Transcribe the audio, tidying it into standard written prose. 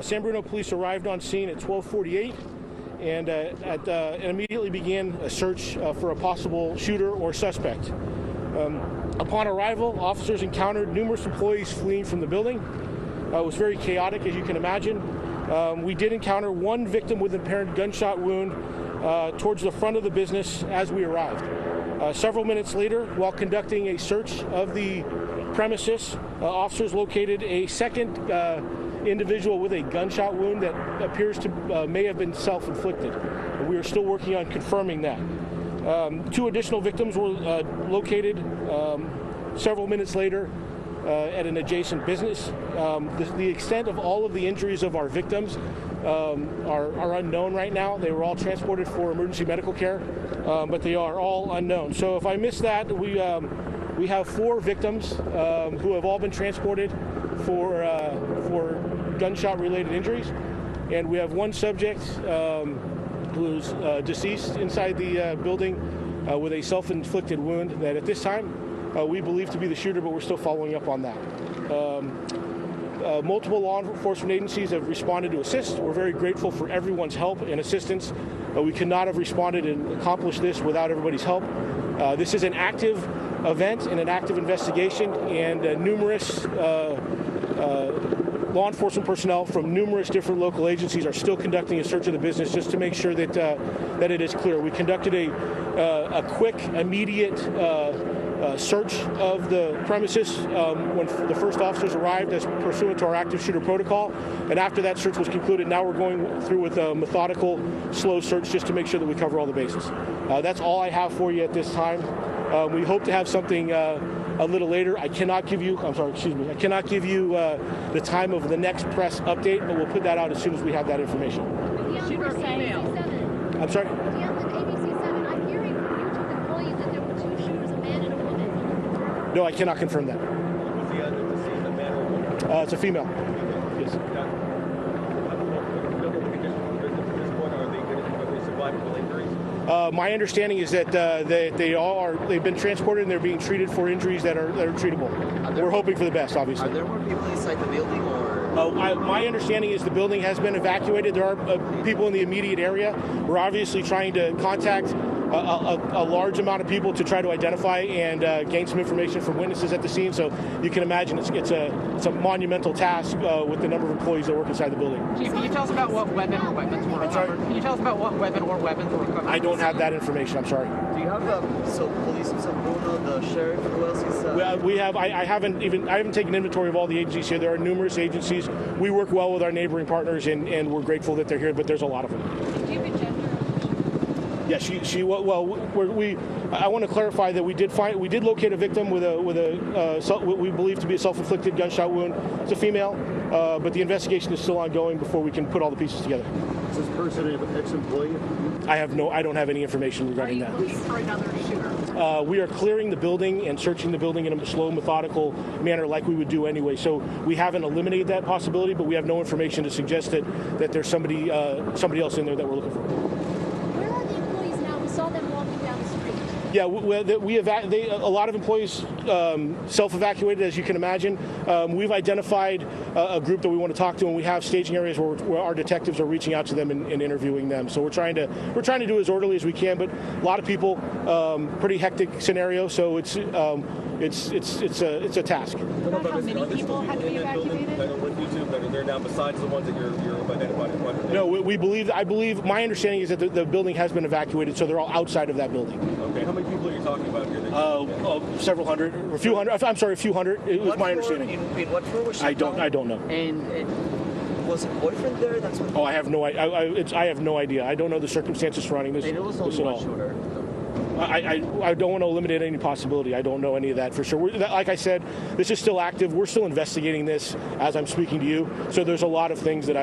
San Bruno police arrived on scene at 12:48 and immediately began a search for a possible shooter or suspect. Upon arrival, officers encountered numerous employees fleeing from the building. It was very chaotic, as you can imagine. We did encounter one victim with an apparent gunshot wound towards the front of the business as we arrived. Several minutes later, while conducting a search of the premises, officers located a second individual with a gunshot wound that appears to may have been self-inflicted. We are still working on confirming that. Two additional victims were located several minutes later at an adjacent business. The extent of all of the injuries of our victims are unknown right now. They were all transported for emergency medical care, but they are all unknown. So if I missed that, we have 4 victims who have all been transported for gunshot-related injuries, and we have one subject who's deceased inside the building with a self-inflicted wound that at this time we believe to be the shooter, but we're still following up on that. Multiple law enforcement agencies have responded to assist. We're very grateful for everyone's help and assistance. We could not have responded and accomplished this without everybody's help. This is an active event and an active investigation, and numerous law enforcement personnel from numerous different local agencies are still conducting a search of the business just to make sure that that it is clear. We conducted a quick, immediate search of the premises when the first officers arrived as pursuant to our active shooter protocol, and after that search was concluded, now we're going through with a methodical, slow search just to make sure that we cover all the bases. That's all I have for you at this time. We hope to have something a little later. I cannot give you, I cannot give you the time of the next press update, but we'll put that out as soon as we have that information. Shooter female. I'm sorry? At the end of ABC7, I'm hearing from YouTube employees that there were 2 shooters, a man and a woman. No, I cannot confirm that. Was the deceased a man or a woman? It's a female. Yes. Are they survivable injuries? My understanding is that they've been transported and they're being treated for injuries that are treatable. We're hoping for the best, obviously. Are there more people inside the building, or? My understanding is the building has been evacuated. There are people in the immediate area. We're obviously trying to contact a large amount of people to try to identify and gain some information from witnesses at the scene. So you can imagine it's a monumental task with the number of employees that work inside the building. Chief, can you tell us about what weapon or weapons were recovered? Can you tell us about what weapon or weapons were recovered? I don't have that information. I'm sorry. Do you have police in San Bruno, the sheriff, who else is? We have. I haven't taken inventory of all the agencies here. There are numerous agencies. We work well with our neighboring partners, and we're grateful that they're here. But there's a lot of them. Do you have a gender? Yeah, I want to clarify that we did locate a victim with what we believe to be a self-inflicted gunshot wound. It's a female, but the investigation is still ongoing before we can put all the pieces together. Is this person an ex-employee? I don't have any information regarding that. Are you looking for another shooter? We are clearing the building and searching the building in a slow, methodical manner like we would do anyway. So we haven't eliminated that possibility, but we have no information to suggest that there's somebody else in there that we're looking for. Where are the employees now? We saw them walking down the street. Yeah, a lot of employees self-evacuated, as you can imagine. We've identified a group that we want to talk to, and we have staging areas where our detectives are reaching out to them and interviewing them. So we're trying to do as orderly as we can, but a lot of people, pretty hectic scenario. So it's a task. About how many people had to be evacuated? That are with YouTube that are there now besides the ones that you're identifying? No, I believe my understanding is that the building has been evacuated, so they're all outside of that building. Okay, how many people are you talking about here? Several hundred, or a few hundred. I'm sorry, a few hundred. It was my understanding. In what floor was she? I don't know. And was a boyfriend there? That's what. Oh, I have no idea. I have no idea. I don't know the circumstances surrounding this. It was only at one all. shooter. I don't want to eliminate any possibility. I don't know any of that for sure. Like I said, this is still active. We're still investigating this as I'm speaking to you. So there's a lot of things that